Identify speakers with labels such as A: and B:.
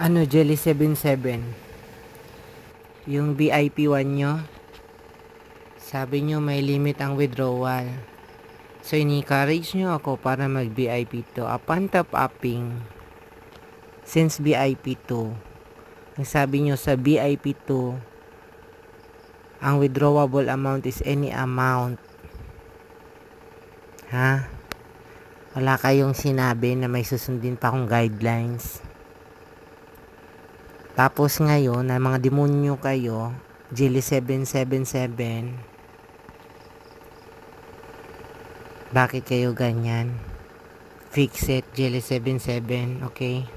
A: Jelly 77. Yung VIP 1 nyo, sabi nyo may limit ang withdrawal. So, ini-encourage nyo ako para mag VIP 2. Upon top upping, since VIP 2, ang sabi nyo sa VIP 2, ang withdrawable amount is any amount. Ha? Wala kayong sinabi na may susundin pa akong guidelines. Tapos ngayon, na mga demonyo kayo, Jelly 777, bakit kayo ganyan? Fix it, Jelly 77, okay?